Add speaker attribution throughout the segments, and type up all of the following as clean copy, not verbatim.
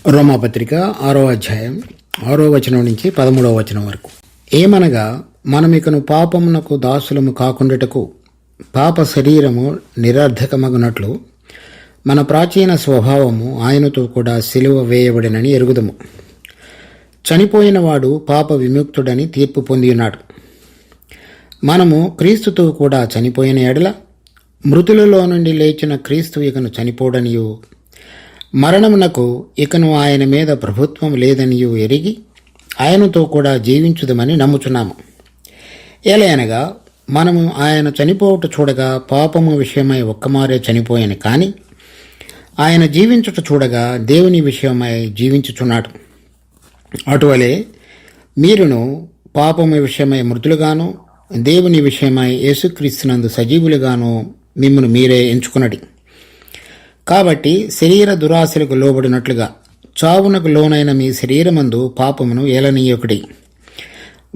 Speaker 1: రోమాపత్రిక 6వ అధ్యాయం 6వ వచనం నుంచి 13వ వచనం వరకు. ఏమనగా మనమికను పాపమునకు దాసులము కాకుండాటకు పాప శరీరము నిరర్ధకమగునట్లు మన ప్రాచీన స్వభావము ఆయనతో కూడా సిలువ వేయబడినని ఎరుగుదము. చనిపోయినవాడు పాప విముక్తుడని తీర్పు పొందియున్నాడు. మనము క్రీస్తుతో కూడా చనిపోయిన ఎడల మృతులలో నుండి లేచిన క్రీస్తు ఇకను చనిపోడనియు మరణమునకు ఇకను ఆయన మీద ప్రభుత్వం లేదనియు ఎరిగి ఆయనతో కూడా జీవించుదమని నమ్ముచున్నాము. ఏలయనగా మనము ఆయన చనిపోవుట చూడగా పాపము విషయమై ఒక్కమారే చనిపోయాను, కానీ ఆయన జీవించుట చూడగా దేవుని విషయమై జీవించుచున్నాడు. అటువలే మీరును పాపము విషయమై మృతులుగాను దేవుని విషయమై యేసుక్రీస్తునందు సజీవులుగాను మిమ్మును మీరే ఎంచుకున్నది. కాబట్టి శరీర దురాశలకు లోబడినట్లుగా చావునకు లోనైన మీ శరీరమందు పాపమును ఏలనీయకుడి,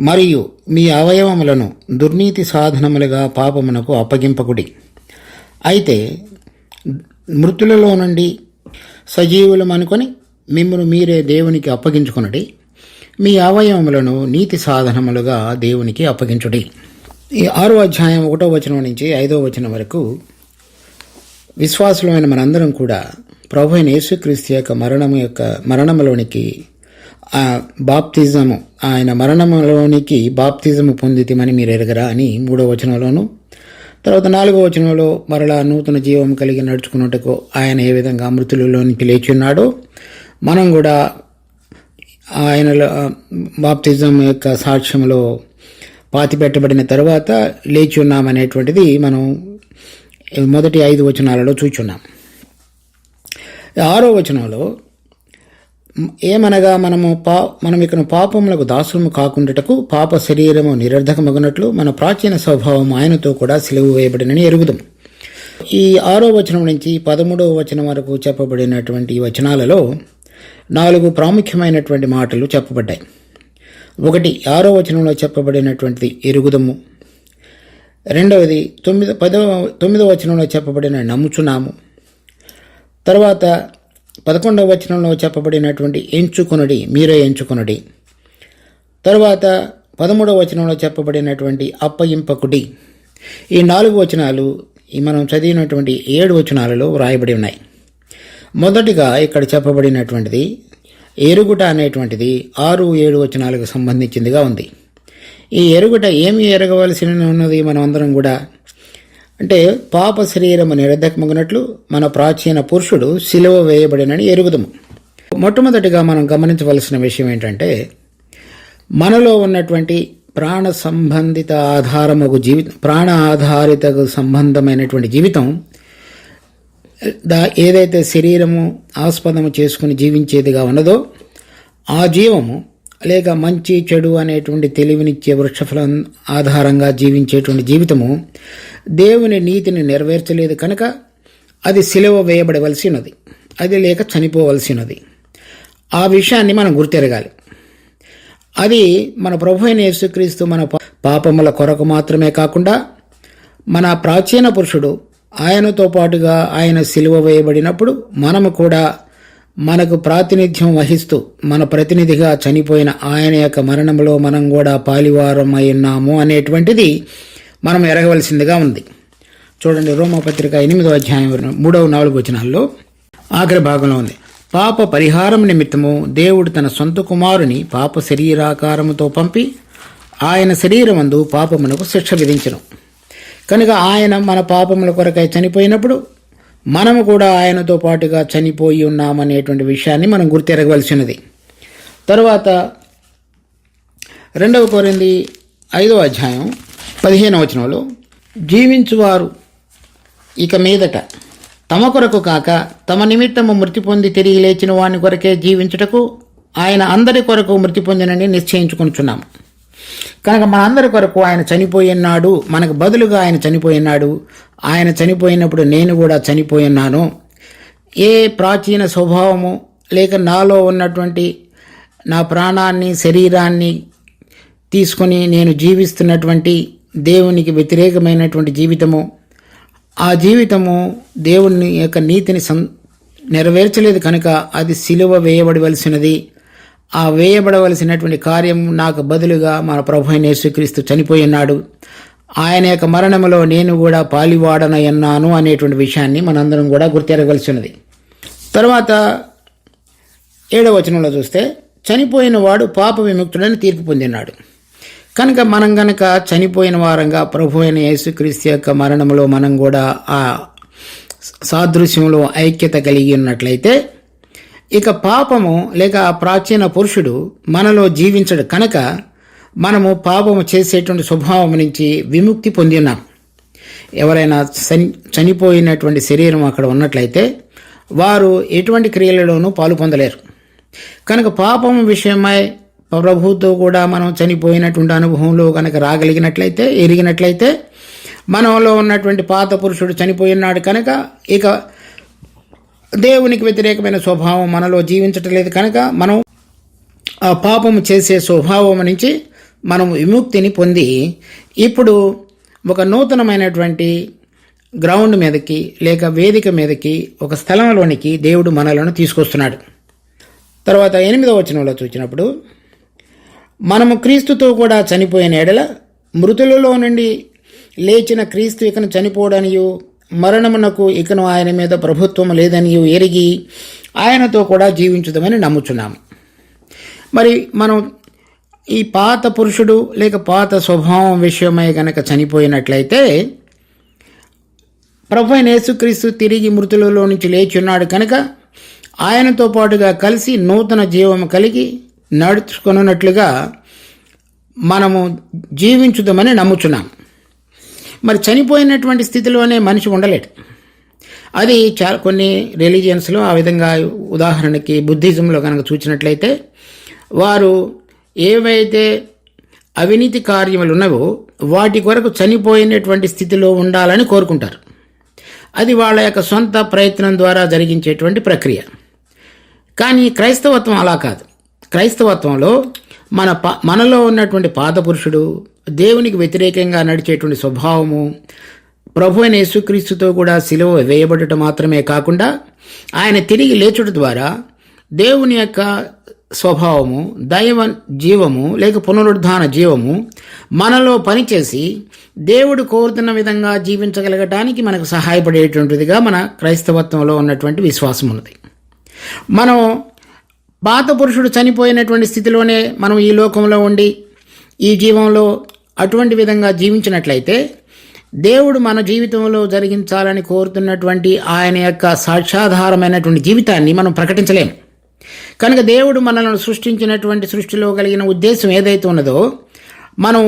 Speaker 1: మరియు మీ అవయవములను దుర్నీతి సాధనములుగా పాపమునకు అప్పగింపకుడి. అయితే మృతులలో నుండి సజీవులమనుకొని మిమ్మును మీరే దేవునికి అప్పగించుకునడి, మీ అవయవములను నీతి సాధనములుగా దేవునికి అప్పగించుడి. ఈ 6వ అధ్యాయం 1వ వచనం నుంచి 5వ వచనం వరకు విశ్వాసులమైన మనందరం కూడా ప్రభు అయిన యేసుక్రీస్తు యొక్క మరణములోనికి బాప్తిజము, ఆయన మరణములోనికి బాప్తిజము పొందితిమని మీరు ఎరగరా అని 3వ వచనంలోను, తర్వాత 4వ వచనంలో మరలా నూతన జీవం కలిగి నడుచుకున్నట్టుకు ఆయన ఏ విధంగా మృతులలోనికి లేచి ఉన్నాడో మనం కూడా ఆయన బాప్తిజం యొక్క సాక్ష్యంలో పాతిపెట్టబడిన తర్వాత లేచి ఉన్నామనేటువంటిది మనం మొదటి 5 వచనాలలో చూచున్నాం. 6వ వచనంలో ఏమనగా మనం ఇక పాపములకు దాసులము కాకుండాటకు పాప శరీరము నిరర్ధకమగునట్లు మన ప్రాచీన స్వభావం ఆయనతో కూడా సిలువ వేయబడినని ఎరుగుదాం. ఈ 6వ వచనం నుంచి 13వ వచనం వరకు చెప్పబడినటువంటి వచనాలలో 4 ప్రాముఖ్యమైనటువంటి మాటలు చెప్పబడ్డాయి. 1, 6వ వచనంలో చెప్పబడినటువంటిది ఎరుగుదము. 2వది 9వ వచనంలో చెప్పబడిన నమ్ముచున్నాము. తర్వాత 11వ వచనంలో చెప్పబడినటువంటి ఎంచుకొనుడి, మీరే ఎంచుకొనుడి. తర్వాత 13వ వచనంలో చెప్పబడినటువంటి అప్పగింపకుడి. ఈ 4 వచనాలు మనం చదివినటువంటి 7 వచనాలలో వ్రాయబడి ఉన్నాయి. మొదటిగా ఇక్కడ చెప్పబడినటువంటిది ఎరుగుట అనేటువంటిది 6, 7 వచనాలకు సంబంధించిందిగా ఉంది. ఈ ఎరుగుట ఏమి ఎరగవలసి ఉన్నది? మనం అందరం కూడా అంటే పాప శరీరము నిరర్ధకమగునట్లు మన ప్రాచీన పురుషుడు సిలువ వేయబడినని ఎరుగుదము. మొట్టమొదటిగా మనం గమనించవలసిన విషయం ఏంటంటే, మనలో ఉన్నటువంటి ప్రాణ సంబంధిత ఆధారముకు ప్రాణ ఆధారిత సంబంధమైనటువంటి జీవితం ఏదైతే శరీరము ఆస్పదము చేసుకుని జీవించేదిగా ఉన్నదో ఆ జీవము, లేక మంచి చెడు అనేటువంటి తెలివినిచ్చే వృక్షఫలం ఆధారంగా జీవించేటువంటి జీవితము దేవుని నీతిని నెరవేర్చలేదు కనుక అది సిలువ వేయబడవలసినది, అది లేక చనిపోవలసినది. ఆ విషయాన్ని మనం గుర్తెరగాలి. అది మన ప్రభు అయిన యేసుక్రీస్తు మన పాపముల కొరకు మాత్రమే కాకుండా మన ప్రాచీన పురుషుడు ఆయనతో పాటుగా ఆయన సిలువ వేయబడినప్పుడు మనము కూడా మనకు ప్రాతినిధ్యం వహిస్తూ మన ప్రతినిధిగా చనిపోయిన ఆయన యొక్క మరణంలో మనం కూడా పాలివారమై ఉన్నాము అనేటువంటిది మనం ఎరగవలసిందిగా ఉంది. చూడండి, రోమాపత్రిక 8వ అధ్యాయం 3, 4 వచనాల్లో ఆఖరి భాగంలో ఉంది. పాప పరిహారం నిమిత్తము దేవుడు తన సొంత కుమారుని పాప శరీరాకారముతో పంపి ఆయన శరీరమందు పాపమునకు శిక్ష విధించెను. కనుక ఆయన మన పాపముల కొరకై చనిపోయినప్పుడు మనము కూడా ఆయనతో పాటుగా చనిపోయి ఉన్నామనేటువంటి విషయాన్ని మనం గుర్తెరగవలసినది. తరువాత 2 కొరింథీ 5వ అధ్యాయం 15వ వచనంలో జీవించువారు ఇక మీదట తమ కొరకు కాక తమ నిమిత్తము మృతి పొంది తిరిగి లేచిన వాని కొరకే జీవించుటకు ఆయన అందరి కొరకు మృతి పొందినని నిశ్చయించుకుంటున్నాము. కనుక మనందరి కొరకు ఆయన చనిపోయినాడు, మనకు బదులుగా ఆయన చనిపోయినాడు. ఆయన చనిపోయినప్పుడు నేను కూడా చనిపోయినాను. ఏ ప్రాచీన స్వభావము లేక నాలో ఉన్నటువంటి నా ప్రాణాన్ని శరీరాన్ని తీసుకొని నేను జీవిస్తున్నటువంటి దేవునికి వ్యతిరేకమైనటువంటి జీవితము, ఆ జీవితము దేవుని యొక్క నీతిని నెరవేర్చలేదు కనుక అది సిలువ వేయబడవలసినది. ఆ వేయబడవలసినటువంటి కార్యం నాకు బదులుగా మన ప్రభు అయిన యేసుక్రీస్తు చనిపోయి ఉన్నాడు. ఆయన యొక్క మరణంలో నేను కూడా పాలివాడనయ్యన్నాను అనేటువంటి విషయాన్ని మనందరం కూడా గుర్తెరగవలసి ఉన్నది. తర్వాత 7వ వచనంలో చూస్తే, చనిపోయిన వాడు పాప విముక్తుడని తీర్పు పొందినాడు. కనుక మనం గనక చనిపోయిన వారంగా ప్రభు అయిన యేసుక్రీస్తు యొక్క మరణంలో మనం కూడా ఆ సాదృశ్యంలో ఐక్యత కలిగి ఉన్నట్లయితే ఇక పాపము లేక ఆ ప్రాచీన పురుషుడు మనలో జీవించడు కనుక మనము పాపము చేసేటువంటి స్వభావం నుంచి విముక్తి పొంది ఉన్నాం. ఎవరైనా చనిపోయినటువంటి శరీరం అక్కడ ఉన్నట్లయితే వారు ఎటువంటి క్రియలలోనూ పాలు పొందలేరు. కనుక పాపం విషయమై ప్రభుతో కూడా మనం చనిపోయినటువంటి అనుభవంలో కనుక రాగలిగినట్లయితే, ఎరిగినట్లయితే మనలో ఉన్నటువంటి పాత పురుషుడు చనిపోయినాడు కనుక ఇక దేవునికి వ్యతిరేకమైన స్వభావం మనలో జీవించట్లేదు కనుక మనం ఆ పాపము చేసే స్వభావం నుంచి మనం విముక్తిని పొంది ఇప్పుడు ఒక నూతనమైనటువంటి గ్రౌండ్ మీదకి లేక వేదిక మీదకి ఒక స్థలంలోనికి దేవుడు మనలను తీసుకొస్తున్నాడు. తర్వాత 8వ వచనంలో చూసినప్పుడు, మనము క్రీస్తుతో కూడా చనిపోయిన ఎడల మృతులలో నుండి లేచిన క్రీస్తు ఇకను చనిపోవడనియు మరణమునకు ఇకను ఆయన మీద ప్రభుత్వం లేదనియు ఎరిగి ఆయనతో కూడా జీవించుదామని నమ్ముచున్నాము. మరి మనం ఈ పాత పురుషుడు లేక పాత స్వభావం విషయమై గనక చనిపోయినట్లయితే ప్రభు అయిన యేసుక్రీస్తు తిరిగి మృతులలో నుంచి లేచి ఉన్నాడు కనుక ఆయనతో పాటుగా కలిసి నూతన జీవము కలిగి నడుచుకున్నట్లుగా మనము జీవించుదామని నమ్ముచున్నాం. మరి చనిపోయినటువంటి స్థితిలోనే మనిషి ఉండలేడు. అది చాలా కొన్ని రిలీజియన్స్లో ఆ విధంగా, ఉదాహరణకి బుద్ధిజంలో కనుక చూసినట్లయితే వారు ఏవైతే అవినీతి కార్యములు ఉన్నావో వాటి కొరకు చనిపోయినటువంటి స్థితిలో ఉండాలని కోరుకుంటారు. అది వాళ్ళ యొక్క సొంత ప్రయత్నం ద్వారా జరిగించేటువంటి ప్రక్రియ. కానీ క్రైస్తవత్వం అలా కాదు. క్రైస్తవత్వంలో మనలో ఉన్నటువంటి పాత పురుషుడు, దేవునికి వ్యతిరేకంగా నడిచేటువంటి స్వభావము, ప్రభు అయిన యేసుక్రీస్తుతో కూడా సిలువ వేయబడటం మాత్రమే కాకుండా ఆయన తిరిగి లేచుట ద్వారా దేవుని యొక్క స్వభావము, దైవ జీవము లేక పునరుద్ధాన జీవము మనలో పనిచేసి దేవుడు కోరుతున్న విధంగా జీవించగలగటానికి మనకు సహాయపడేటువంటిదిగా మన క్రైస్తవత్వంలో ఉన్నటువంటి విశ్వాసం ఉన్నది. మనం పాత పురుషుడు చనిపోయినటువంటి స్థితిలోనే మనం ఈ లోకంలో ఉండి ఈ జీవంలో అటువంటి విధంగా జీవించినట్లయితే దేవుడు మన జీవితంలో జరిగించాలని కోరుతున్నటువంటి ఆయన యొక్క సాక్షాధారమైనటువంటి జీవితాన్ని మనం ప్రకటించలేము. కనుక దేవుడు మనల్ని సృష్టించినటువంటి సృష్టిలో కలిగిన ఉద్దేశం ఏదైతే ఉన్నదో మనం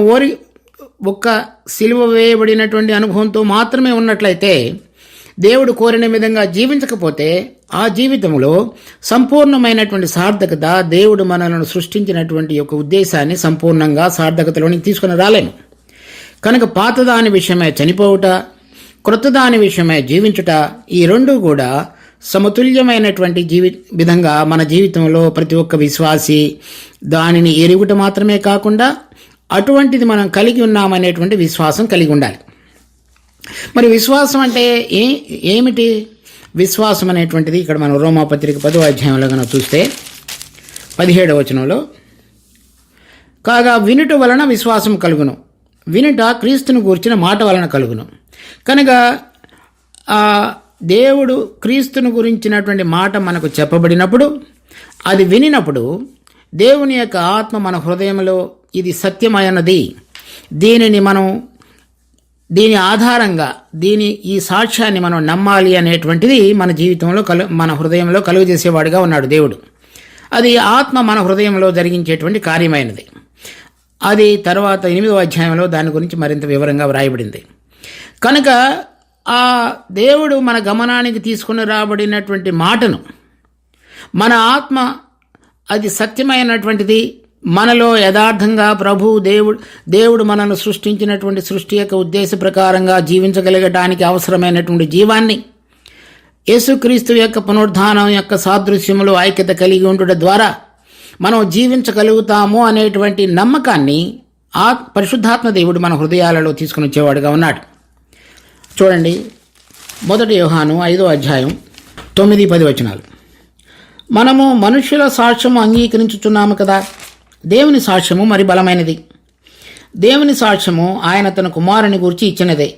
Speaker 1: ఒక్క సిలువ వేయబడినటువంటి అనుభవంతో మాత్రమే ఉన్నట్లయితే, దేవుడు కోరిన విధంగా జీవించకపోతే ఆ జీవితంలో సంపూర్ణమైనటువంటి సార్థకత, దేవుడు మనలను సృష్టించినటువంటి యొక్క ఉద్దేశాన్ని సంపూర్ణంగా సార్థకతలోనికి తీసుకుని రాలేము. కనుక పాతదాని విషయమై చనిపోవుట, క్రొత్తదాని విషయమై జీవించుట, ఈ రెండు కూడా సమతుల్యమైనటువంటి విధంగా మన జీవితంలో ప్రతి ఒక్క విశ్వాసి దానిని ఎరుగుట మాత్రమే కాకుండా అటువంటిది మనం కలిగి ఉన్నామనేటువంటి విశ్వాసం కలిగి ఉండాలి. మరి విశ్వాసం అంటే ఏమిటి? విశ్వాసం అనేటువంటిది ఇక్కడ మనం రోమాపత్రిక 10వ అధ్యాయంలో కనుక చూస్తే 17వ వచనంలో, కాగా వినుట వలన విశ్వాసం కలుగును, వినుట క్రీస్తును గూర్చిన మాట వలన కలుగును. కనుక దేవుడు క్రీస్తును గురించినటువంటి మాట మనకు చెప్పబడినప్పుడు, అది వినినప్పుడు దేవుని యొక్క ఆత్మ మన హృదయంలో ఇది సత్యమైనది, దీని ఆధారంగా ఈ సాక్ష్యాన్ని మనం నమ్మాలి అనేటువంటిది మన జీవితంలో మన హృదయంలో కలుగజేసేవాడుగా ఉన్నాడు దేవుడు. అది ఆత్మ మన హృదయంలో జరిగించేటువంటి కార్యమైనది. అది తర్వాత 8వ అధ్యాయంలో దాని గురించి మరింత వివరంగా వ్రాయబడింది. కనుక ఆ దేవుడు మన గమనానికి తీసుకుని రాబడినటువంటి మాటను, మన ఆత్మ అది సత్యమైనటువంటిది, మనలో యథార్థంగా దేవుడు మనను సృష్టించినటువంటి సృష్టి యొక్క ఉద్దేశ ప్రకారంగా జీవించగలగడానికి అవసరమైనటువంటి జీవాన్ని యేసుక్రీస్తు యొక్క పునరుద్ధానం యొక్క సాదృశ్యములో ఐక్యత కలిగి ఉండడం ద్వారా మనం జీవించగలుగుతాము అనేటువంటి నమ్మకాన్ని పరిశుద్ధాత్మ దేవుడు మన హృదయాలలో తీసుకుని వచ్చేవాడుగా ఉన్నాడు. చూడండి, 1 యోహాను 5వ అధ్యాయం 9-10 వచనాలు. మనము మనుష్యుల సాక్ష్యము అంగీకరించుచున్నాము కదా, దేవుని సాక్ష్యము మరి బలమైనది. దేవుని సాక్ష్యము ఆయన తన కుమారుని గురించి ఇచ్చినదే.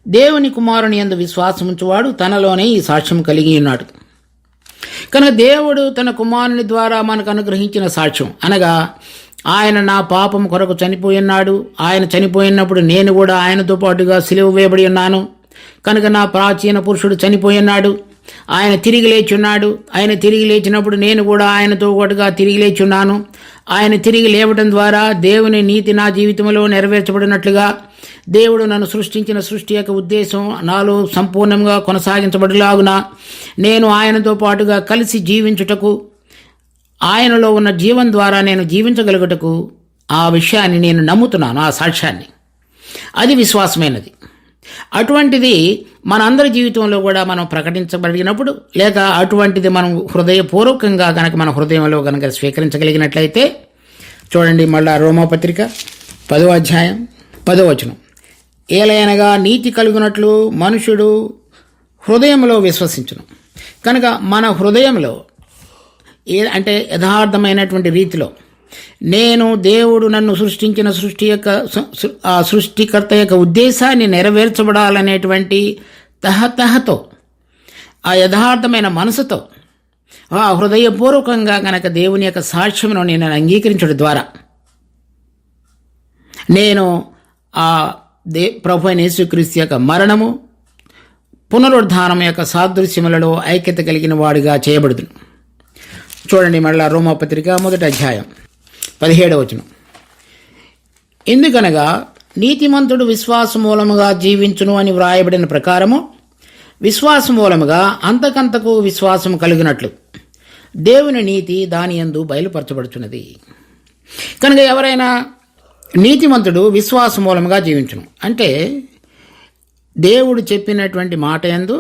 Speaker 1: దేవుని కుమారుని యందు విశ్వాసముంచువాడు తనలోనే ఈ సాక్ష్యం కలిగి ఉన్నాడు. కనుక దేవుడు తన కుమారుని ద్వారా మనకు అనుగ్రహించిన సాక్ష్యం అనగా, ఆయన నా పాపం కొరకు చనిపోయినాడు, ఆయన చనిపోయినప్పుడు నేను కూడా ఆయనతో పాటుగా సిలువ వేయబడి ఉన్నాను, కనుక నా ప్రాచీన పురుషుడు చనిపోయినాడు, ఆయన తిరిగి లేచున్నాడు, ఆయన తిరిగి లేచినప్పుడు నేను కూడా ఆయనతో పాటుగా తిరిగి లేచున్నాను, ఆయన తిరిగి లేవటం ద్వారా దేవుని నీతి నా జీవితంలో నెరవేర్చబడినట్లుగా దేవుడు నన్ను సృష్టించిన సృష్టి యొక్క ఉద్దేశం నాలో సంపూర్ణంగా కొనసాగించబడిలాగున నేను ఆయనతో పాటుగా కలిసి జీవించుటకు, ఆయనలో ఉన్న జీవం ద్వారా నేను జీవించగలుగుటకు ఆ విషయాన్ని నేను నమ్ముతున్నాను, ఆ సాక్ష్యాన్ని. అది విశ్వాసమైనది. అటువంటిది మనందరి జీవితంలో కూడా మనం ప్రకటించబడినప్పుడు, లేక అటువంటిది మనం హృదయపూర్వకంగా కనుక మన హృదయంలో కనుక స్వీకరించగలిగినట్లయితే, చూడండి మళ్ళా రోమాపత్రిక 10వ అధ్యాయం 10వ వచనం. ఏలయనగా నీతి కలుగునట్లు మనుషుడు హృదయంలో విశ్వసించును. కనుక మన హృదయంలో అంటే యథార్థమైనటువంటి రీతిలో నేను దేవుడు నన్ను సృష్టించిన ఆ సృష్టికర్త యొక్క ఉద్దేశాన్ని నెరవేర్చబడాలనేటువంటి తహతహతో, ఆ యథార్థమైన మనసుతో, ఆ హృదయపూర్వకంగా గనక దేవుని యొక్క సాక్ష్యమును నేను అంగీకరించడం ద్వారా నేను ఆ ప్రభు అయిన యేసుక్రీస్తు యొక్క మరణము పునరుద్ధానం యొక్క సాదృశ్యములలో ఐక్యత కలిగిన వాడిగా చేయబడుతుంది. చూడండి మళ్ళా రోమాపత్రిక 1వ అధ్యాయం 17వ వచనం. ఎందుకనగా నీతిమంతుడు విశ్వాస మూలముగా జీవించును అని వ్రాయబడిన ప్రకారము విశ్వాస మూలముగా అంతకంతకు విశ్వాసము కలిగినట్లు దేవుని నీతి దాని యందు బయలుపరచబడుచున్నది. కనుక ఎవరైనా నీతిమంతుడు విశ్వాస మూలముగా జీవించును అంటే దేవుడు చెప్పినటువంటి మాట యందు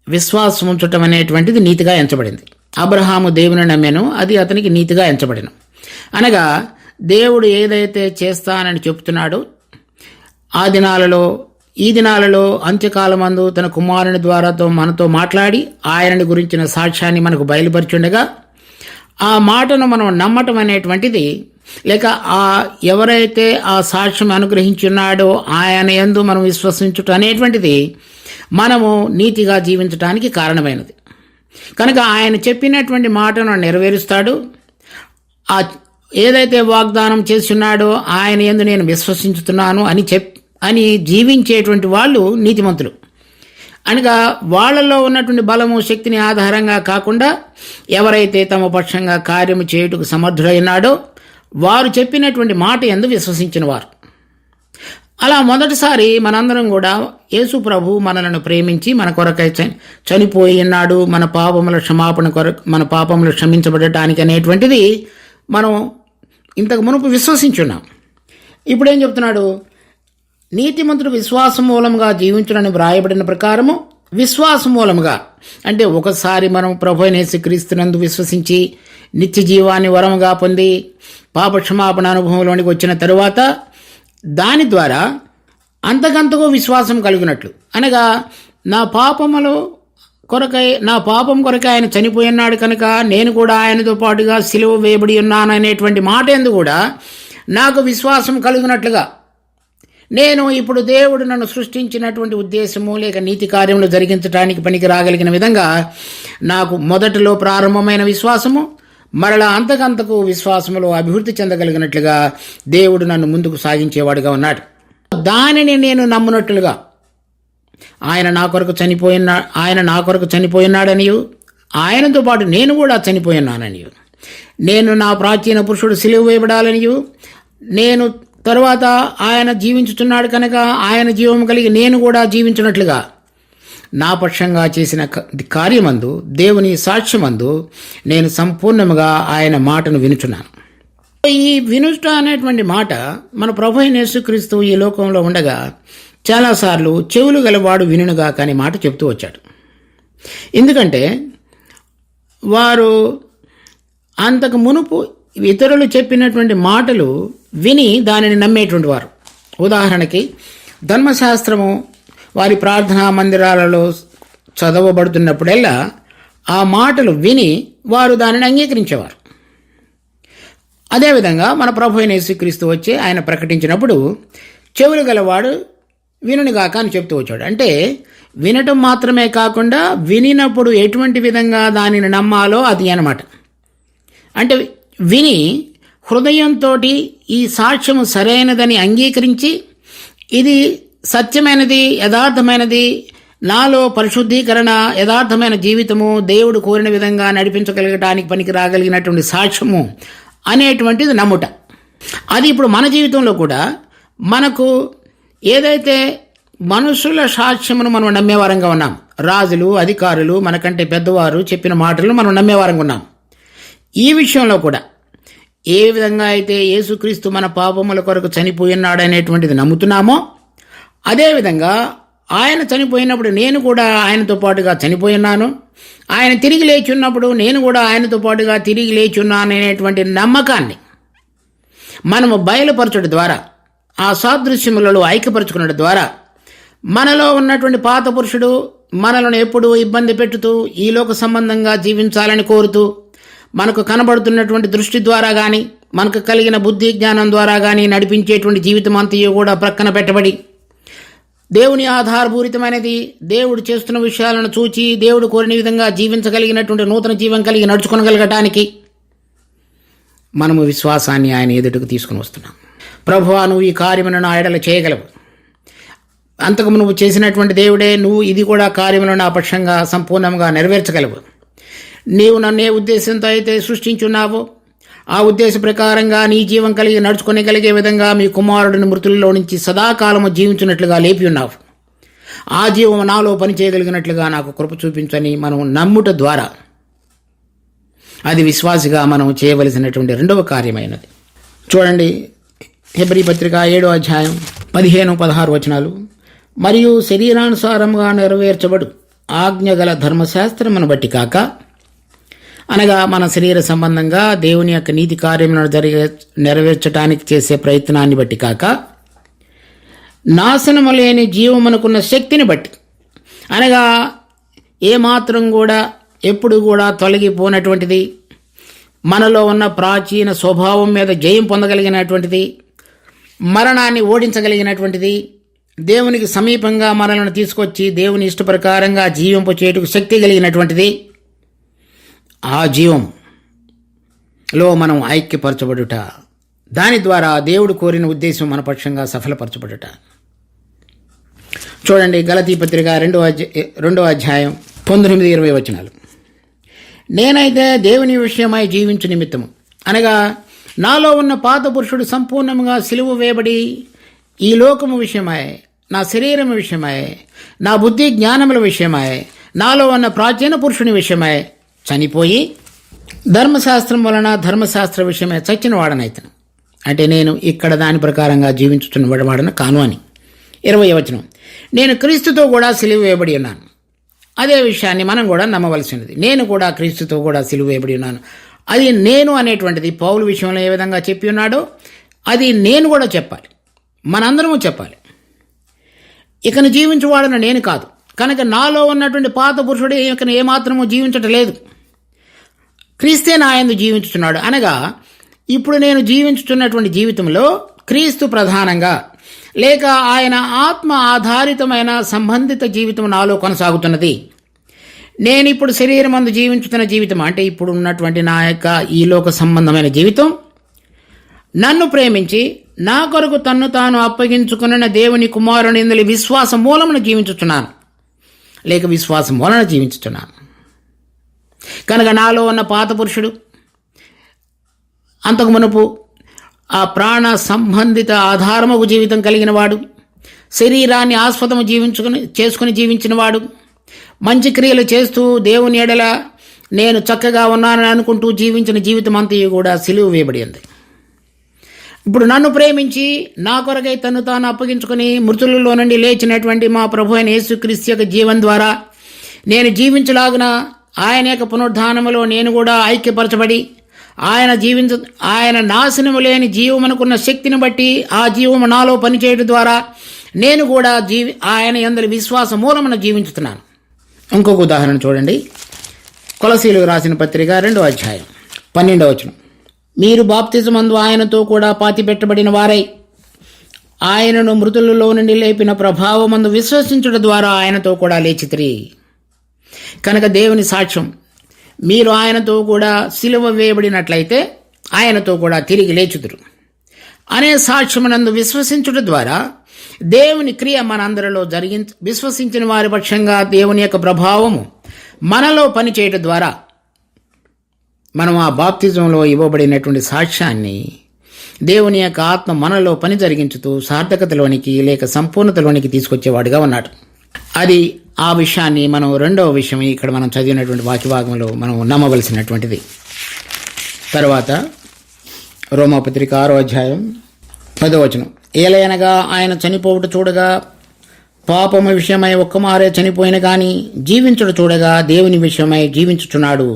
Speaker 1: విశ్వాసం ఉంచటం అనేటువంటిది నీతిగా ఎంచబడింది. అబ్రహాము దేవుని నమ్మెను, అది అతనికి నీతిగా ఎంచబడిను. అనగా దేవుడు ఏదైతే చేస్తానని చెప్తున్నాడో ఈ దినాలలో అంత్యకాలమందు తన కుమారుని ద్వారా మనతో మాట్లాడి ఆయనని గురించిన సాక్ష్యాన్ని మనకు బయలుపరిచుండగా ఆ మాటను మనం నమ్మటం అనేటువంటిది, లేక ఎవరైతే ఆ సాక్ష్యం అనుగ్రహించున్నాడో ఆయన యందు మనం విశ్వసించుట అనేటువంటిది మనము నీతిగా జీవించడానికి కారణమైనది. కనుక ఆయన చెప్పినటువంటి మాటను నెరవేరుస్తాడు. ఏదైతే వాగ్దానం చేస్తున్నాడో ఆయన యందు నేను విశ్వసించుతున్నాను అని జీవించేటువంటి వాళ్ళు నీతిమంతులు. అనగా వాళ్ళలో ఉన్నటువంటి బలము శక్తిని ఆధారంగా కాకుండా ఎవరైతే తమ పక్షంగా కార్యము చేయుటకు సమర్థుడైనాడో వారు చెప్పినటువంటి మాట యందు విశ్వసించిన వారు. అలా మొదటిసారి మనందరం కూడా యేసు ప్రభు మనలను ప్రేమించి మన కొరకై చనిపోయి ఉన్నాడు, మన పాపముల క్షమాపణ కొరకు, మన పాపములు క్షమించబడటానికి అనేటువంటిది మనం ఇంతకు మునుపు విశ్వసించున్నాం. ఇప్పుడేం చెప్తున్నాడు? నీతిమంతుడు విశ్వాసం మూలంగా జీవించునని వ్రాయబడిన ప్రకారము విశ్వాసం మూలముగా అంటే ఒకసారి మనం ప్రభు అయిన యేసుక్రీస్తునందు విశ్వసించి నిత్య జీవాన్ని వరముగా పొంది పాపక్షమాపణ అనుభవంలోనికి వచ్చిన తరువాత దాని ద్వారా అంతకంతకు విశ్వాసం కలిగినట్లు, అనగా నా పాపం కొరకై ఆయన చనిపోయినాడు కనుక నేను కూడా ఆయనతో పాటుగా సిలువ వేయబడి ఉన్నాను అనేటువంటి మాట యందు కూడా నాకు విశ్వాసం కలిగినట్లుగా నేను ఇప్పుడు దేవుడు నన్ను సృష్టించినటువంటి ఉద్దేశము లేక నీతి కార్యములు జరిగించడానికి పనికి రాగలిగిన విధంగా నాకు మొదటిలో ప్రారంభమైన విశ్వాసము మరలా అంతకంతకు విశ్వాసములో అభివృద్ధి చెందగలిగినట్లుగా దేవుడు నన్ను ముందుకు సాగించేవాడుగా ఉన్నాడు. దానిని నేను నమ్మునట్లుగా ఆయన నా కొరకు చనిపోయినాడనియు ఆయనతో పాటు నేను కూడా చనిపోయినాననియు, నేను నా ప్రాచీన పురుషుడు సిలువ వేయబడాలనియు, నేను తరువాత ఆయన జీవించుచున్నాడు కనుక ఆయన జీవం కలిగి నేను కూడా జీవించినట్లుగా నా పక్షంగా చేసిన కార్యమందు దేవుని సాక్ష్యమందు నేను సంపూర్ణముగా ఆయన మాటను వినుచున్నాను. ఈ వినుట అనేటువంటి మాట మన ప్రభు అయిన యేసుక్రీస్తు ఈ లోకంలో ఉండగా చాలాసార్లు చెవులు గలవాడు వినుగా కానీ మాట చెప్తూ వచ్చాడు. ఎందుకంటే వారు అంతకు మునుపు ఇతరులు చెప్పినటువంటి మాటలు విని దానిని నమ్మేటువంటి వారు. ఉదాహరణకి ధర్మశాస్త్రము వారి ప్రార్థనా మందిరాలలో చదవబడుతున్నప్పుడల్లా ఆ మాటలు విని వారు దానిని అంగీకరించేవారు. అదేవిధంగా మన ప్రభు అయిన యేసుక్రీస్తు వచ్చి ఆయన ప్రకటించినప్పుడు చెవులు గలవాడు వినునిగాక అని చెప్తూ వచ్చాడు. అంటే వినటం మాత్రమే కాకుండా వినినప్పుడు ఎటువంటి విధంగా దానిని నమ్మాలో అది అన్నమాట. అంటే విని హృదయంతో ఈ సాక్ష్యము సరైనదని అంగీకరించి ఇది సత్యమైనది, యథార్థమైనది, నాలో పరిశుద్ధీకరణ, యథార్థమైన జీవితము, దేవుడు కోరిన విధంగా నడిపించగలగటానికి పనికి రాగలిగినటువంటి సాక్ష్యము అనేటువంటిది నమ్ముట. అది ఇప్పుడు మన జీవితంలో కూడా మనకు ఏదైతే మనుషుల సాక్ష్యమును మనం నమ్మేవారంగా ఉన్నాం, రాజులు, అధికారులు, మనకంటే పెద్దవారు చెప్పిన మాటలను మనం నమ్మేవారంగా ఉన్నాం. ఈ విషయంలో కూడా ఏ విధంగా అయితే యేసుక్రీస్తు మన పాపముల కొరకు చనిపోయినాడనేటువంటిది నమ్ముతున్నామో, అదేవిధంగా ఆయన చనిపోయినప్పుడు నేను కూడా ఆయనతో పాటుగా చనిపోయినాను, ఆయన తిరిగి లేచి ఉన్నప్పుడు నేను కూడా ఆయనతో పాటుగా తిరిగి లేచి ఉన్నాను అనేటువంటి నమ్మకాన్ని మనము బయలుపరచడం ద్వారా, ఆ సాదృశ్యములలో ఐక్యపరచుకున్నడం ద్వారా మనలో ఉన్నటువంటి పాత పురుషుడు మనలను ఎప్పుడూ ఇబ్బంది పెట్టుతూ ఈ లోక సంబంధంగా జీవించాలని కోరుతూ మనకు కనబడుతున్నటువంటి దృష్టి ద్వారా కానీ, మనకు కలిగిన బుద్ధి జ్ఞానం ద్వారా కానీ నడిపించేటువంటి జీవితం అంతయు కూడా ప్రక్కన పెట్టబడి దేవుని ఆధారపూరితమైనది, దేవుడు చేస్తున్న విషయాలను చూచి దేవుడు కోరిన విధంగా జీవించగలిగినటువంటి నూతన జీవం కలిగి నడుచుకోగలగటానికి మనము విశ్వాసాన్ని ఆయన ఎదుటకు తీసుకుని వస్తున్నాం. ప్రభువా, నువ్వు ఈ కార్యమును నా ఎడల చేయగలవు, అంతకు నువ్వు చేసినటువంటి దేవుడే, నువ్వు ఇది కూడా కార్యమును నా పక్షంగా సంపూర్ణంగా నెరవేర్చగలవు. నీవు నన్ను ఏ ఉద్దేశంతో అయితే సృష్టించున్నావో ఆ ఉద్దేశ ప్రకారంగా నీ జీవం కలిగి నడుచుకోగలిగే విధంగా మీ కుమారుడిని మృతుల్లో నుంచి సదాకాలము జీవించినట్లుగా లేపి ఉన్నావు. ఆ జీవం నాలో పనిచేయగలిగినట్లుగా నాకు కృప చూపించని మనం నమ్ముట ద్వారా అది విశ్వాసిగా మనం చేయవలసినటువంటి రెండవ కార్యమైనది. చూడండి, హెబ్రీ పత్రిక 7వ అధ్యాయం 15-16 వచనాలు. మరియు శరీరానుసారంగా నెరవేర్చబడు ఆజ్ఞగల ధర్మశాస్త్రమును బట్టి కాక, అనగా మన శరీర సంబంధంగా దేవుని యొక్క నీతి కార్యములను నెరవేర్చడానికి చేసే ప్రయత్నాన్ని బట్టి కాక, నాశనము లేని జీవమునకున్న శక్తిని బట్టి, అనగా ఏమాత్రం కూడా ఎప్పుడు కూడా తొలగిపోనటువంటిది, మనలో ఉన్న ప్రాచీన స్వభావం మీద జయం పొందగలిగినటువంటిది, మరణాన్ని ఓడించగలిగినటువంటిది, దేవునికి సమీపంగా మనలను తీసుకొచ్చి దేవుని ఇష్ట ప్రకారంగా జీవింప చేయుటకు శక్తి కలిగినటువంటిది, ఆ జీవంలో మనం ఐక్యపరచబడుట, దాని ద్వారా దేవుడు కోరిన ఉద్దేశం మన పక్షంగా సఫలపరచబడుట. చూడండి, గలతీ పత్రిక 2వ అధ్యాయం 19-20 వచనాలు. నేనైతే దేవుని విషయమై జీవించు నిమిత్తము, అనగా నాలో ఉన్న పాత పురుషుడు సంపూర్ణంగా సిలువ వేయబడి ఈ లోకము విషయమై, నా శరీరం విషయమై, నా బుద్ధి జ్ఞానముల విషయమై, నాలో ఉన్న ప్రాచీన పురుషుని విషయమై చనిపోయి ధర్మశాస్త్రం వలన ధర్మశాస్త్ర విషయమై చచ్చిన వాడనైతను. అంటే నేను ఇక్కడ దాని ప్రకారంగా జీవించుతున్న వాడన కాను అని. 20వ వచనం. నేను క్రీస్తుతో కూడా సిలువ వేయబడి ఉన్నాను. అదే విషయాన్ని మనం కూడా నమ్మవలసినది. నేను కూడా క్రీస్తుతో కూడా సిలువ వేయబడి ఉన్నాను. అది నేను అనేటువంటిది పౌలు విషయంలో ఏ విధంగా చెప్పి ఉన్నాడో అది నేను కూడా చెప్పాలి, మనందరము చెప్పాలి. ఇకను జీవించువాడన నేను కాదు, కనుక నాలో ఉన్నటువంటి పాత పురుషుడు ఇకను ఏమాత్రము జీవించటం లేదు, క్రీస్తే నా యందు జీవించుతున్నాడు. అనగా ఇప్పుడు నేను జీవించుతున్నటువంటి జీవితంలో క్రీస్తు ప్రధానంగా, లేక ఆయన ఆత్మ ఆధారితమైన సంబంధిత జీవితం నాలో కొనసాగుతున్నది. నేను ఇప్పుడు శరీరమందు జీవించుతున్న జీవితం, అంటే ఇప్పుడు ఉన్నటువంటి నా యొక్క ఈ లోక సంబంధమైన జీవితం, నన్ను ప్రేమించి నా కొరకు తన్ను తాను అప్పగించుకున్న దేవుని కుమారుని యందు విశ్వాస మూలమును జీవించుతున్నాను, లేక విశ్వాసం మూలన జీవించుతున్నాను. కనుక నాలో ఉన్న పాత పురుషుడు అంతకు మునుపు ఆ ప్రాణ సంబంధిత ఆధారముకు జీవితం కలిగిన వాడు, శరీరాన్ని ఆస్పదము చేసుకుని జీవించిన వాడు, మంచి క్రియలు చేస్తూ దేవుని ఎడల నేను చక్కగా ఉన్నానని అనుకుంటూ జీవించిన జీవితం అంతయు కూడా సిలువ వేయబడి ఉంది. ఇప్పుడు నన్ను ప్రేమించి నా కొరకై తను తాను అప్పగించుకుని మృతులలో నుండి లేచినటువంటి మా ప్రభు అయిన యేసుక్రీస్తు యొక్క జీవం ద్వారా నేను జీవించలాగున ఆయన యొక్క పునరుద్ధానములో నేను కూడా ఐక్యపరచబడి ఆయన నాశనము లేని జీవమునకున్న శక్తిని బట్టి ఆ జీవము నాలో పనిచేయడం ద్వారా నేను కూడా ఆయన యందు విశ్వాస మూలమున జీవించుతున్నాను. ఇంకొక ఉదాహరణ చూడండి, కొలసీలకు రాసిన పత్రిక 2వ అధ్యాయం 12వ వచనం. మీరు బాప్తిజమందు ఆయనతో కూడా పాతిపెట్టబడిన వారై ఆయనను మృతులలో నుండి లేపిన ప్రభావమందు విశ్వసించుట ద్వారా ఆయనతో కూడా లేచితిరి. కనుక దేవుని సాక్ష్యం, మీరు ఆయనతో కూడా సిలువ వేయబడినట్లయితే ఆయనతో కూడా తిరిగి లేచుదురు అనే సాక్ష్యమునందు విశ్వసించుట ద్వారా దేవుని క్రియ మనందరిలో విశ్వసించిన వారి పక్షంగా దేవుని యొక్క ప్రభావము మనలో పనిచేయటం ద్వారా మనం ఆ బాప్తిజంలో ఇవ్వబడినటువంటి సాక్ష్యాన్ని దేవుని యొక్క ఆత్మ మనలో పని జరిగించుతూ సార్థకతలోనికి లేక సంపూర్ణతలోనికి తీసుకొచ్చేవాడుగా ఉన్నాడు. అది ఆ విషయాన్ని మనం రెండవ విషయం ఇక్కడ మనం చదివినటువంటి వాక్యభాగంలో మనం నమ్మవలసినటువంటిది. తర్వాత రోమాపత్రిక 6వ అధ్యాయం 10వ వచనం. ఏలయనగా ఆయన చనిపోవుట చూడగా పాపము విషయమై ఒక్కమారే చనిపోయిన కానీ జీవించుట చూడగా దేవుని విషయమై జీవించుచున్నాడు.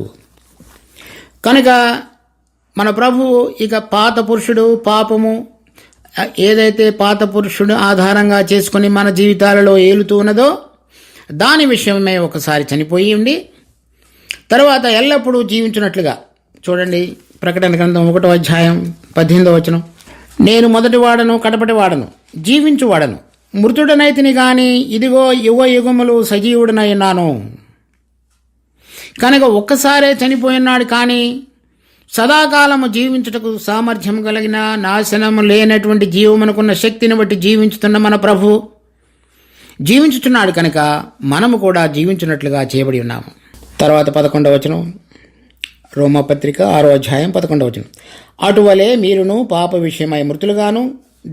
Speaker 1: కనుక మన ప్రభువు ఇక పాత పురుషుడు పాపము ఏదైతే పాత పురుషుడు ఆధారంగా చేసుకుని మన జీవితాలలో ఏలుతూ ఉన్నదో దాని విషయమై ఒకసారి చనిపోయి ఉండి తర్వాత ఎల్లప్పుడూ జీవించినట్లుగా చూడండి. ప్రకటన గ్రంథం 1వ అధ్యాయం 18వ వచనం. నేను మొదటి వాడను కడపటి వాడను జీవించువాడను మృతుడనైతిని గాని ఇదిగో యుగ యుగములు సజీవుడనై ఉన్నాను. కనుక ఒక్కసారే చనిపోయినాడు కానీ సదాకాలము జీవించుటకు సామర్థ్యం కలిగిన నాశనము లేనటువంటి జీవమునకున్న శక్తిని బట్టి జీవించుతున్న మన ప్రభు జీవించుచున్నాడు. కనుక మనము కూడా జీవించినట్లుగా చేయబడి ఉన్నాము. తర్వాత 11వ వచనం, రోమాపత్రిక 6వ అధ్యాయం 11వ వచనం. అటువలే మీరును పాప విషయమై మృతులుగాను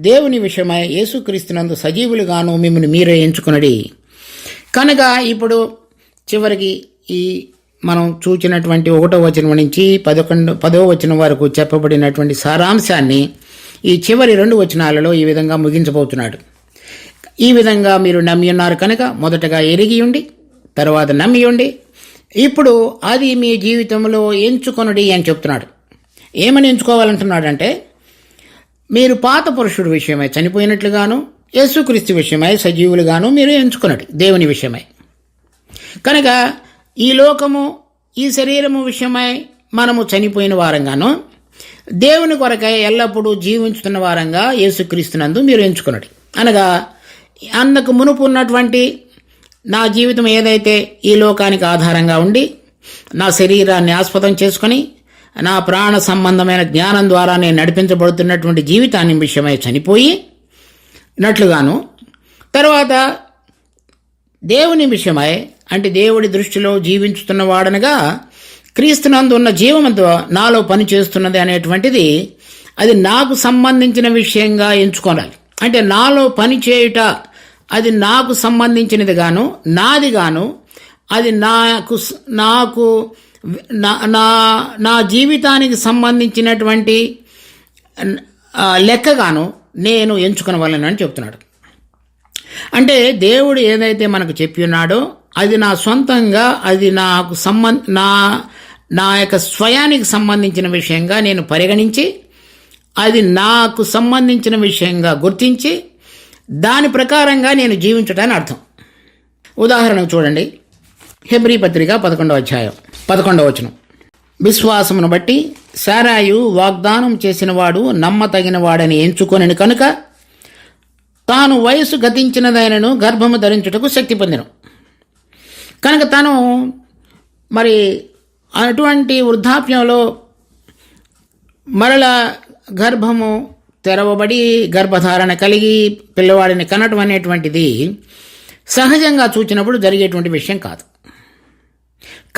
Speaker 1: దేవుని విషయమై యేసుక్రీస్తునందు సజీవులుగాను మిమ్మల్ని మీరే ఎంచుకునడి. కనుక ఇప్పుడు చివరికి ఈ మనం చూచినటువంటి 1వ వచనం నుంచి 10వ వచనం వరకు చెప్పబడినటువంటి సారాంశాన్ని ఈ చివరి 2 వచనాలలో ఈ విధంగా ముగించబోతున్నాడు. ఈ విధంగా మీరు నమ్మి ఉన్నారు కనుక మొదటగా ఎరిగి ఉండి తర్వాత నమ్మి ఉండి ఇప్పుడు అది మీ జీవితంలో ఎంచుకొనడి అని చెప్తున్నాడు. ఏమని ఎంచుకోవాలంటున్నాడంటే మీరు పాత పురుషుడు విషయమై చనిపోయినట్లుగాను యేసుక్రీస్తు విషయమై సజీవులుగాను మీరు ఎంచుకున్నది దేవుని విషయమై. కనుక ఈ లోకము ఈ శరీరము విషయమై మనము చనిపోయిన వారంగాను దేవుని కొరకై ఎల్లప్పుడూ జీవించుతున్న వారంగా యేసుక్రీస్తునందు మీరు ఎంచుకున్నది. అనగా అందుకు మునుపు ఉన్నటువంటి నా జీవితం ఏదైతే ఈ లోకానికి ఆధారంగా ఉండి నా శరీరాన్ని ఆస్పదం చేసుకొని నా ప్రాణ సంబంధమైన జ్ఞానం ద్వారా నేను నడిపించబడుతున్నటువంటి జీవితాన్ని విషయమై చనిపోయి నట్లుగాను తర్వాత దేవుని విషయమై అంటే దేవుడి దృష్టిలో జీవించుతున్న వాడనగా క్రీస్తునందు ఉన్న జీవమంతో నాలో పనిచేస్తున్నది అనేటువంటిది అది నాకు సంబంధించిన విషయంగా ఎంచుకోవాలి. అంటే నాలో పని చేయుట అది నాకు సంబంధించినది గాను నాది గాను అది నాకు నా జీవితానికి సంబంధించినటువంటి లెక్కగాను నేను ఎంచుకునవలనని చెప్తున్నాడు. అంటే దేవుడు ఏదైతే మనకు చెప్పి ఉన్నాడో అది నా సొంతంగా అది నాకు నా యొక్క స్వయానికి సంబంధించిన విషయంగా నేను పరిగణించి అది నాకు సంబంధించిన విషయంగా గుర్తించి దాని ప్రకారంగా నేను జీవించటాన్ని అర్థం. ఉదాహరణకు చూడండి, హెబ్రీ పత్రిక 11వ అధ్యాయం 11వ వచనం. విశ్వాసమును బట్టి శారాయు వాగ్దానం చేసినవాడు నమ్మతగిన వాడని ఎంచుకొనెను కనుక తాను వయసు గతించినదైనను గర్భము ధరించుటకు శక్తి పొందెను. కనుక తను మరి అటువంటి వృద్ధాప్యంలో మరల గర్భము తెరవబడి గర్భధారణ కలిగి పిల్లవాడిని కనటం అనేటువంటిది సహజంగా చూచినప్పుడు జరిగేటువంటి విషయం కాదు.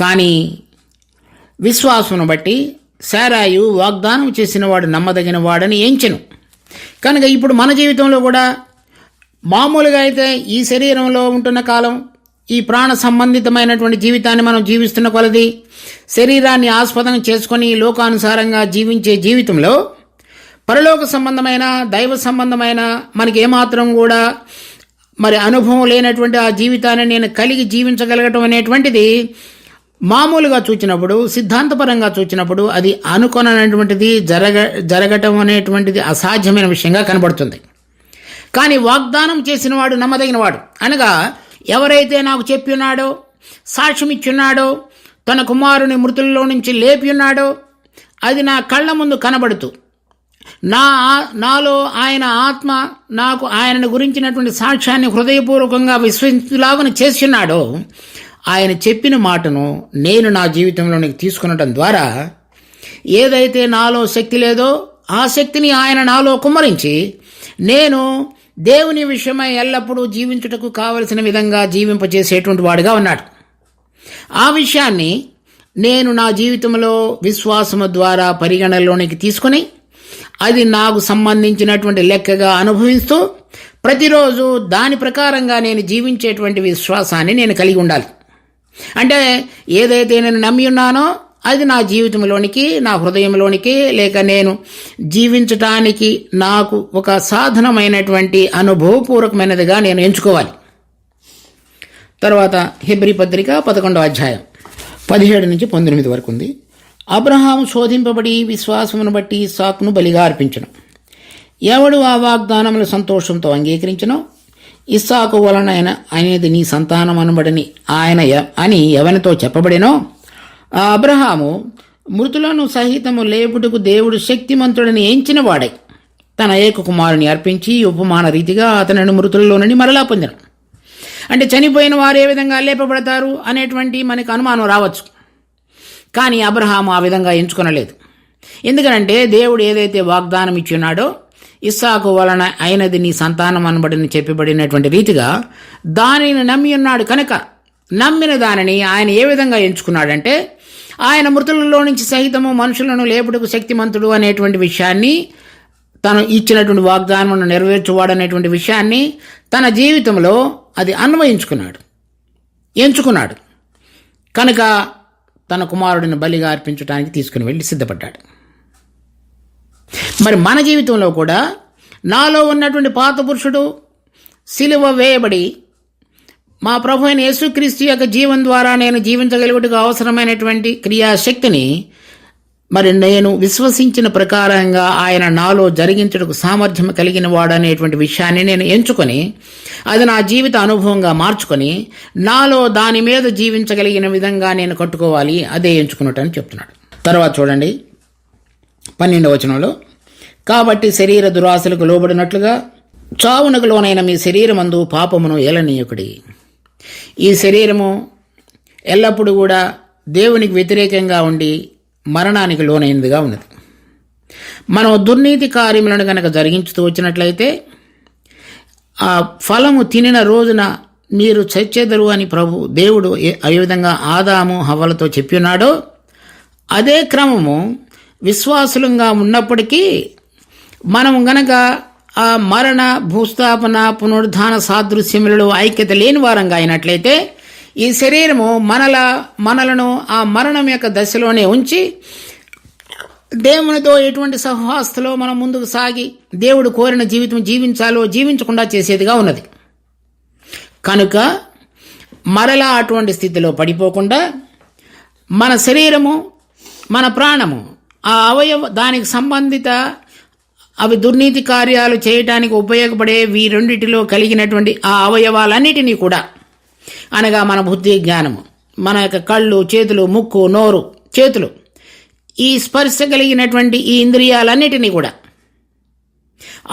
Speaker 1: కానీ విశ్వాసమును బట్టి శారాయు వాగ్దానం చేసిన వాడు నమ్మదగిన వాడని ఎంచెను. కనుక ఇప్పుడు మన జీవితంలో కూడా మామూలుగా అయితే ఈ శరీరంలో ఉంటున్న కాలం ఈ ప్రాణ సంబంధితమైనటువంటి జీవితాన్ని మనం జీవిస్తున్న కొలది శరీరాన్ని ఆస్పదం చేసుకొని లోకానుసారంగా జీవించే జీవితంలో పరలోక సంబంధమైన దైవ సంబంధమైన మనకి ఏమాత్రం కూడా మరి అనుభవం లేనటువంటి ఆ జీవితాన్ని నేను కలిగి జీవించగలగటం అనేటువంటిది మామూలుగా చూచినప్పుడు సిద్ధాంతపరంగా చూచినప్పుడు అది అనుకొనటువంటిది జరగటం అనేటువంటిది అసాధ్యమైన విషయంగా కనబడుతుంది. కానీ వాగ్దానం చేసిన వాడు నమ్మదగిన వాడు అనగా ఎవరైతే నాకు చెప్పి ఉన్నాడో సాక్ష్యం ఇచ్చున్నాడో తన కుమారుని మృతుల్లో నుంచి లేపి ఉన్నాడో అది నా కళ్ళ ముందు కనబడుతూ నాలో ఆయన ఆత్మ నాకు ఆయనను గురించినటువంటి సాక్ష్యాన్ని హృదయపూర్వకంగా విశ్వసించులాగా చేస్తున్నాడో ఆయన చెప్పిన మాటను నేను నా జీవితంలోనికి తీసుకునడం ద్వారా ఏదైతే నాలో శక్తి లేదో ఆ శక్తిని ఆయన నాలో కుమ్మరించి నేను దేవుని విషయమై ఎల్లప్పుడూ జీవించుటకు కావలసిన విధంగా జీవింపజేసేటువంటి వాడుగా ఉన్నాడు. ఆ విషయాన్ని నేను నా జీవితంలో విశ్వాసము ద్వారా పరిగణలోనికి తీసుకుని అది నాకు సంబంధించినటువంటి లెక్కగా అనుభవిస్తూ ప్రతిరోజు దాని ప్రకారంగా నేను జీవించేటువంటి విశ్వాసాన్ని నేను కలిగి ఉండాలి. అంటే ఏదైతే నేను నమ్మి ఉన్నానో అది నా జీవితంలోనికి, నా హృదయంలోనికి, లేక నేను జీవించటానికి నాకు ఒక సాధనమైనటువంటి అనుభవపూర్వకమైనదిగా నేను ఎంచుకోవాలి. తర్వాత హెబ్రీ పత్రిక 11వ అధ్యాయం 17 నుంచి 19 వరకు ఉంది. అబ్రహాము శోధింపబడి విశ్వాసమును బట్టి ఇస్సాకును బలిగా అర్పించను. ఎవడు ఆ వాగ్దానములు సంతోషంతో అంగీకరించనో ఇస్సాకు వలన అనేది నీ సంతానం అనబడని ఆయన అని ఎవనితో చెప్పబడినో ఆ అబ్రహాము మృతులను సహితము లేపుటకు దేవుడు శక్తిమంతుడని ఎంచిన వాడై తన ఏక కుమారుని అర్పించి ఉపమాన రీతిగా అతనిని మృతులలో నుండి మరలా పొందను. అంటే చనిపోయిన వారు ఏ విధంగా లేపబడతారు అనేటువంటి మనకు అనుమానం రావచ్చు. కానీ అబ్రహాము ఆ విధంగా ఎంచుకొనలేదు. ఎందుకనంటే దేవుడు ఏదైతే వాగ్దానం ఇచ్చున్నాడో ఇస్సాకు వలన అయినది నీ సంతానం అనబడిని చెప్పబడినటువంటి రీతిగా దానిని నమ్మి ఉన్నాడు కనుక నమ్మిన దానిని ఆయన ఏ విధంగా ఎంచుకున్నాడంటే ఆయన మృతులలో నుంచి సహితము మనుషులను లేపుటకు శక్తిమంతుడు అనేటువంటి విషయాన్ని, తను ఇచ్చినటువంటి వాగ్దానమును నెరవేర్చువాడు అనేటువంటి విషయాన్ని తన జీవితంలో అది ఎంచుకున్నాడు కనుక తన కుమారుడిని బలిగా అర్పించడానికి తీసుకుని వెళ్ళి సిద్ధపడ్డాడు. మరి మన జీవితంలో కూడా నాలో ఉన్నటువంటి పాత పురుషుడు సిలువ వేయబడి మా ప్రభు అయిన యేసుక్రీస్తు యొక్క జీవం ద్వారా నేను జీవించగలుగుటకు అవసరమైనటువంటి క్రియాశక్తిని మరి నేను విశ్వసించిన ప్రకారంగా ఆయన నాలో జరిగించుటకు సామర్థ్యం కలిగిన వాడు అనేటువంటి విషయాన్ని నేను ఎంచుకొని అది నా జీవిత అనుభవంగా మార్చుకొని నాలో దాని మీద జీవించగలిగిన విధంగా నేను కట్టుకోవాలి, అదే ఎంచుకున్నట్టని చెప్తున్నాడు. తర్వాత చూడండి 12వ వచనంలో, కాబట్టి శరీర దురాశలకు లోబడినట్లుగా చావునకు లోనైన మీ శరీరమందు పాపమును ఏలనీయకుడి. ఈ శరీరము ఎల్లప్పుడూ కూడా దేవునికి వ్యతిరేకంగా ఉండి మరణానికి లోనైనదిగా ఉన్నది. మనం దుర్నీతి కార్యములను కనుక జరిగించుతూ వచ్చినట్లయితే ఆ ఫలము తినిన రోజున మీరు చచ్చెదరు అని దేవుడు ఏ విధంగా ఆదాము హవ్వలతో చెప్పి ఉన్నాడో అదే క్రమము విశ్వాసులంగా ఉన్నప్పటికీ మనం గనక ఆ మరణ, భూస్థాపన, పునరుద్ధాన సాదృశ్యములలో ఐక్యత లేని వారంగా అయినట్లయితే ఈ శరీరము మనలను ఆ మరణం యొక్క దశలోనే ఉంచి దేవునితో ఎటువంటి సహవాసతలో మనం ముందుకు సాగి దేవుడు కోరిన జీవితం జీవించకుండా చేసేదిగా ఉన్నది. కనుక మరలా అటువంటి స్థితిలో పడిపోకుండా మన శరీరము, మన ప్రాణము, ఆ దానికి సంబంధిత అవి దుర్నీతి కార్యాలు చేయటానికి ఉపయోగపడే రెండిటిలో కలిగినటువంటి ఆ అవయవాలన్నిటినీ కూడా, అనగా మన బుద్ధి, జ్ఞానము, మన యొక్క కళ్ళు, చేతులు, ముక్కు, నోరు, చేతులు, ఈ స్పర్శ కలిగినటువంటి ఈ ఇంద్రియాలన్నిటినీ కూడా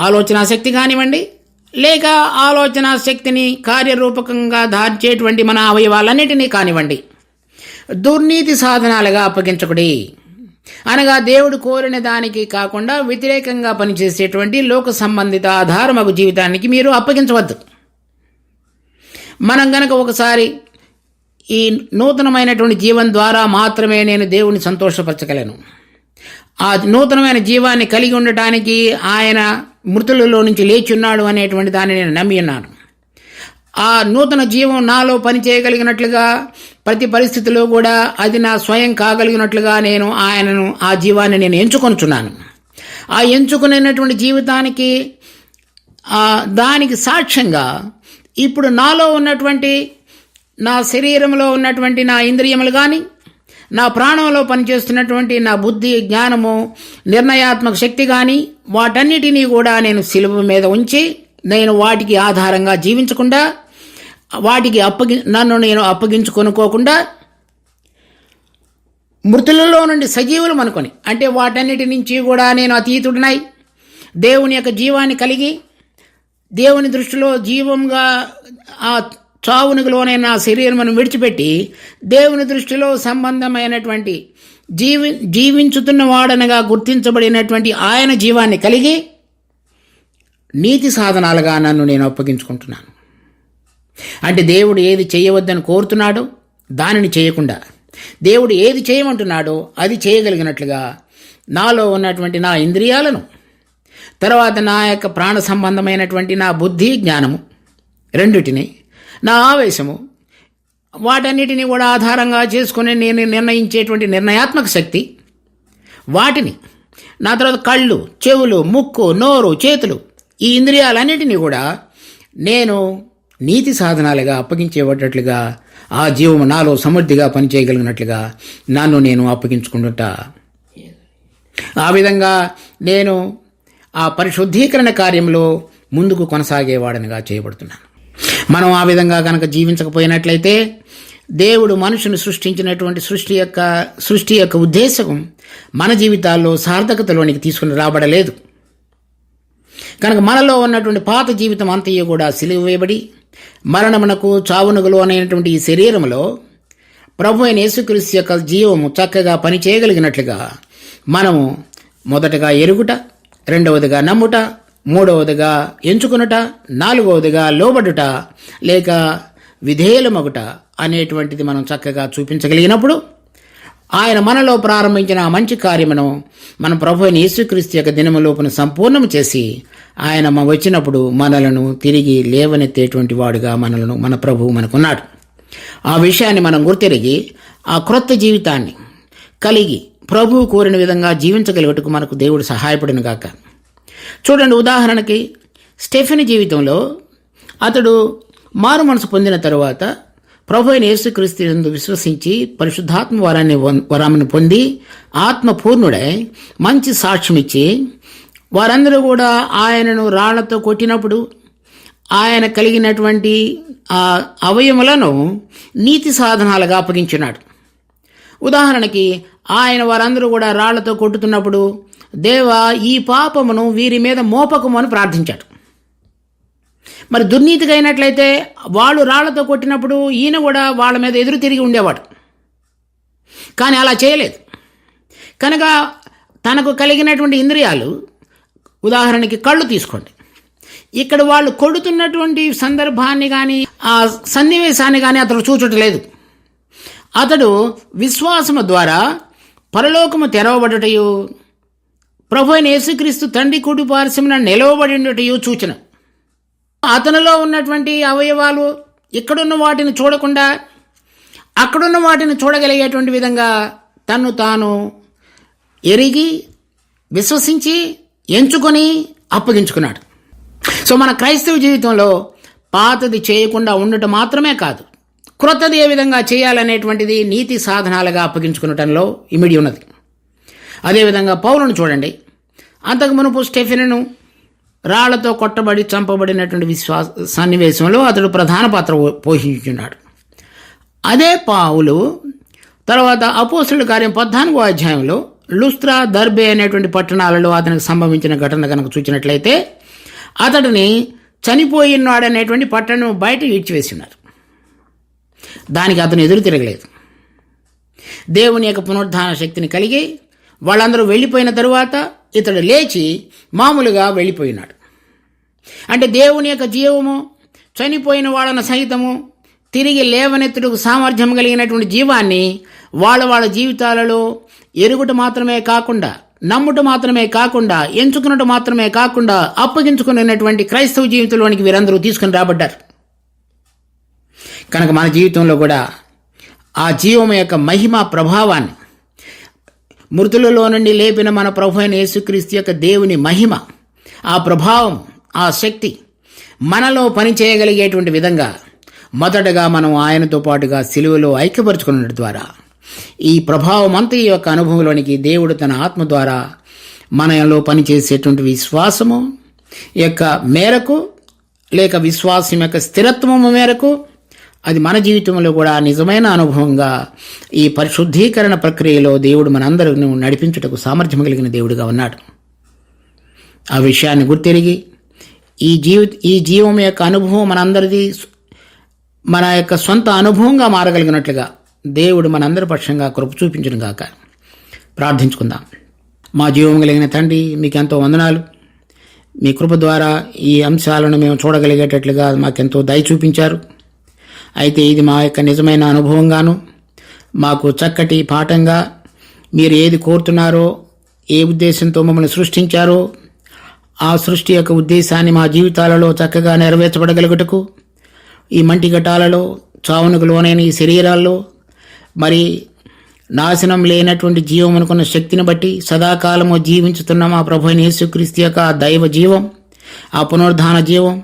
Speaker 1: ఆలోచనా శక్తి కానివ్వండి, లేక ఆలోచనా శక్తిని కార్యరూపకంగా దార్చేటువంటి మన అవయవాలన్నిటినీ కానివ్వండి, దుర్నీతి సాధనాలుగా అప్పగించకుడి. అనగా దేవుడు కోరిన దానికి కాకుండా వ్యతిరేకంగా పనిచేసేటువంటి లోక సంబంధిత ఆధారమగు జీవితానికి మీరు అప్పగించవద్దు. మనం గనక ఒకసారి ఈ నూతనమైనటువంటి జీవం ద్వారా మాత్రమే నేను దేవుని సంతోషపరచగలను, ఆ నూతనమైన జీవాన్ని కలిగి ఉండటానికి ఆయన మృతులలో నుంచి లేచి ఉన్నాడు అనేటువంటి దాన్ని నేను నమ్మి ఉన్నాను. ఆ నూతన జీవం నాలో పనిచేయగలిగినట్లుగా ప్రతి పరిస్థితిలో కూడా అది నా స్వయం కాగలిగినట్లుగా నేను ఆయనను, ఆ జీవాన్ని నేను ఎంచుకొనుచున్నాను. ఆ ఎంచుకునేటువంటి జీవితానికి దానికి సాక్ష్యంగా ఇప్పుడు నాలో ఉన్నటువంటి, నా శరీరంలో ఉన్నటువంటి నా ఇంద్రియములు కానీ, నా ప్రాణంలో పనిచేస్తున్నటువంటి నా బుద్ధి, జ్ఞానము, నిర్ణయాత్మక శక్తి కానీ వాటన్నిటినీ కూడా నేను సిలువ మీద ఉంచి నేను వాటికి ఆధారంగా జీవించకుండా, వాటికి నన్ను నేను అప్పగించుకొనుకోకుండా మృతులలో నుండి సజీవులు అనుకొని, అంటే వాటన్నిటి నుంచి కూడా నేను అతీతుడినై దేవుని యొక్క జీవాన్ని కలిగి దేవుని దృష్టిలో జీవంగా ఆ చావునికి లోనైన ఆ శరీరమును విడిచిపెట్టి దేవుని దృష్టిలో సంబంధమైనటువంటి జీవించుతున్న వాడనగా గుర్తించబడినటువంటి ఆయన జీవాన్ని కలిగి నీతి సాధనాలుగా నన్ను నేను అప్పగించుకుంటున్నాను. అంటే దేవుడు ఏది చేయవద్దని కోరుతున్నాడో దానిని చేయకుండా, దేవుడు ఏది చేయమంటున్నాడో అది చేయగలిగినట్లుగా నాలో ఉన్నటువంటి నా ఇంద్రియాలను, తర్వాత నా యొక్క ప్రాణ సంబంధమైనటువంటి నా బుద్ధి జ్ఞానము రెండిటిని, నా ఆవేశము, వాటన్నిటిని కూడా ఆధారంగా చేసుకుని నేను నిర్ణయించేటువంటి నిర్ణయాత్మక శక్తి, వాటిని, నా తర్వాత కళ్ళు, చెవులు, ముక్కు, నోరు, చేతులు, ఈ ఇంద్రియాలన్నిటినీ కూడా నేను నీతి సాధనాలుగా అప్పగించేటట్లుగా ఆ జీవము నాలో సమృద్ధిగా పనిచేయగలిగినట్లుగా నన్ను నేను అప్పగించుకుంటా. ఆ విధంగా నేను ఆ పరిశుద్ధీకరణ కార్యంలో ముందుకు కొనసాగేవాడనిగా చేయబడుతున్నాను. మనం ఆ విధంగా కనుక జీవించకపోయినట్లయితే దేవుడు మనుషుని సృష్టించినటువంటి సృష్టి యొక్క ఉద్దేశం మన జీవితాల్లో సార్థకతలోనికి తీసుకుని రాబడలేదు. కనుక మనలో ఉన్నటువంటి పాత జీవితం అంతయు కూడా సిలువ వేయబడి మరణమునకు చావునకు లోనైనటువంటి ఈ శరీరంలో ప్రభు అయిన యేసుక్రీస్తు యొక్క జీవము చక్కగా పనిచేయగలిగినట్లుగా మనము మొదటగా ఎరుగుట, రెండవదిగా నమ్ముట, మూడవదిగా ఎంచుకునుట, నాలుగవదిగా లోబడుట లేక విధేయులమగుట అనేటువంటిది మనం చక్కగా చూపించగలిగినప్పుడు ఆయన మనలో ప్రారంభించిన ఆ మంచి కార్యమును మన ప్రభు అయిన యేసుక్రీస్తు యొక్క దినములోపున సంపూర్ణము చేసి ఆయన వచ్చినప్పుడు మనలను తిరిగి లేవనెత్తేటువంటి వాడుగా మన ప్రభువు మనకున్నాడు. ఆ విషయాన్ని మనం గుర్తిరిగి ఆ క్రొత్త జీవితాన్ని కలిగి ప్రభువు కోరిన విధంగా జీవించగలిగటకు మనకు దేవుడు సహాయపడిన గాక. చూడండి, ఉదాహరణకి స్టెఫెనీ జీవితంలో అతడు మారు మనసు పొందిన తరువాత ప్రభు అయిన యేసుక్రీస్తు యందు విశ్వసించి పరిశుద్ధాత్మ వరాన్ని పొంది ఆత్మపూర్ణుడై మంచి సాక్ష్యం ఇచ్చి వారందరూ కూడా ఆయనను రాళ్లతో కొట్టినప్పుడు ఆయన కలిగినటువంటి ఆ అవయములను నీతి సాధనాలుగా అప్పగించున్నాడు. ఉదాహరణకి ఆయన వారందరూ కూడా రాళ్లతో కొట్టుతున్నప్పుడు, దేవా ఈ పాపమును వీరి మీద మోపకము అని ప్రార్థించాడు. మరి దుర్నీతిగా అయినట్లయితే వాళ్ళు రాళ్లతో కొట్టినప్పుడు ఈయన కూడా వాళ్ళ మీద ఎదురు తిరిగి ఉండేవాడు. కానీ అలా చేయలేదు. కనుక తనకు కలిగినటువంటి ఇంద్రియాలు, ఉదాహరణకి కళ్ళు తీసుకోండి, ఇక్కడ వాళ్ళు కొడుతున్నటువంటి సందర్భాన్ని కానీ ఆ సన్నివేశాన్ని కానీ అతడు చూచటలేదు. అతడు విశ్వాసము ద్వారా పరలోకము తెరవబడుటయు ప్రభు అయిన యేసుక్రీస్తు తండ్రి కుడి పార్శ్వమున నిలవబడినటయు సూచన. అతనిలో ఉన్నటువంటి అవయవాలు ఇక్కడున్న వాటిని చూడకుండా అక్కడున్న వాటిని చూడగలిగేటువంటి విధంగా తన్ను తాను ఎరిగి విశ్వసించి ఎంచుకొని అప్పగించుకున్నాడు. సో మన క్రైస్తవ జీవితంలో పాతది చేయకుండా ఉండటం మాత్రమే కాదు, క్రొత్తది ఏ విధంగా చేయాలనేటువంటిది నీతి సాధనాలుగా అప్పగించుకునటంలో ఇమిడి ఉన్నది. అదేవిధంగా పౌలును చూడండి, అంతకు మునుపు స్టెఫెనును రాళ్లతో కొట్టబడి చంపబడినటువంటి సన్నివేశంలో అతడు ప్రధాన పాత్ర పోషించున్నాడు. అదే పౌలు తర్వాత అపోస్తలుల కార్యం 14వ అధ్యాయంలో లుస్త్రా, దర్బే అనేటువంటి పట్టణాలలో అతనికి సంభవించిన ఘటన కనుక చూసినట్లయితే అతడిని చనిపోయినాడనేటువంటి పట్టణం బయట ఈడ్చివేసినారు. దానికి అతను ఎదురు తిరగలేదు. దేవుని యొక్క పునరుద్ధాన శక్తిని కలిగి వాళ్ళందరూ వెళ్ళిపోయిన తరువాత ఇతడు లేచి మామూలుగా వెళ్ళిపోయినాడు. అంటే దేవుని యొక్క జీవము చనిపోయిన వాళ్ళను సహితము తిరిగి లేవనెత్తుటకు సామర్థ్యం కలిగినటువంటి జీవాన్ని వాళ్ళ జీవితాలలో ఎరుగుట మాత్రమే కాకుండా, నమ్ముట మాత్రమే కాకుండా, ఎంచుకున్నట్టు మాత్రమే కాకుండా అప్పగించుకున్నటువంటి క్రైస్తవ జీవితంలోనికి వీరందరూ తీసుకుని రాబడ్డారు. కనుక మన జీవితంలో కూడా ఆ జీవం యొక్క మహిమ ప్రభావాన్ని, మృతులలో నుండి లేపిన మన ప్రభు అయిన యేసుక్రీస్తు యొక్క దేవుని మహిమ, ఆ ప్రభావం, ఆ శక్తి మనలో పనిచేయగలిగేటువంటి విధంగా మొదటగా మనం ఆయనతో పాటుగా సిలువలో ఐక్యపరుచుకున్న ద్వారా ఈ ప్రభావం అంతా ఈ యొక్క అనుభవంలోనికి దేవుడు తన ఆత్మ ద్వారా మనలో పనిచేసేటువంటి విశ్వాసము యొక్క మేరకు లేక విశ్వాసం యొక్క స్థిరత్వము మేరకు అది మన జీవితంలో కూడా నిజమైన అనుభవంగా ఈ పరిశుద్ధీకరణ ప్రక్రియలో దేవుడు మనందరిని నడిపించుటకు సామర్థ్యం కలిగిన దేవుడిగా ఉన్నాడు. ఆ విషయాన్ని గుర్తెరిగి ఈ జీవం యొక్క అనుభవం మనందరిది మన యొక్క సొంత అనుభవంగా మారగలిగినట్లుగా దేవుడు మనందరి పక్షంగా కృప చూపించును గాక. ప్రార్థించుకుందాం. మా జీవం కలిగిన తండ్రి, మీకు ఎంతో వందనాలు. మీ కృప ద్వారా ఈ అంశాలను మేము చూడగలిగేటట్లుగా మాకెంతో దయ చూపించారు. అయితే ఇది మా యొక్క నిజమైన అనుభవంగాను మాకు చక్కటి పాఠంగా మీరు ఏది కోరుతున్నారో, ఏ ఉద్దేశంతో మమ్మల్ని సృష్టించారో ఆ సృష్టి యొక్క ఉద్దేశాన్ని మా జీవితాలలో చక్కగా నెరవేర్చబడగలుగుటకు ఈ మంటి ఘటాలలో చావునకు లోనైన ఈ శరీరాల్లో మరి నాశనం లేనటువంటి జీవం అనుకున్న శక్తిని బట్టి సదాకాలము జీవించుతున్న మా ప్రభు అయిన యేసుక్రీస్తు యొక్క దైవ జీవం, ఆ పునరుద్ధాన జీవం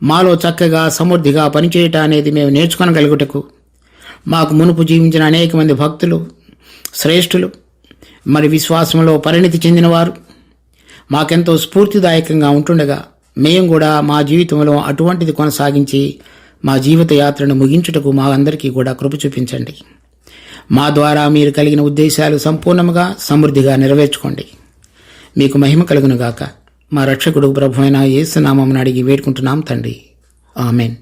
Speaker 1: మాలో చక్కగా సమృద్ధిగా పనిచేయటం అనేది మేము నేర్చుకొనగలుగుటకు మాకు మునుపు జీవించిన అనేక మంది భక్తులు, శ్రేష్ఠులు, మరి విశ్వాసంలో పరిణితి చెందినవారు మాకెంతో స్ఫూర్తిదాయకంగా ఉంటుండగా మేము కూడా మా జీవితంలో అటువంటిది కొనసాగించి మా జీవిత యాత్రను ముగించుటకు మా అందరికీ కూడా కృప చూపించండి. మా ద్వారా మీరు కలిగిన ఉద్దేశాలు సంపూర్ణంగా సమృద్ధిగా నెరవేర్చుకోండి. మీకు మహిమ కలుగునుగాక. మా రక్షకుడు ప్రభువైన యేసు నామమున అడిగి వేడుకుంటున్నాం తండ్రి. ఆమెన్.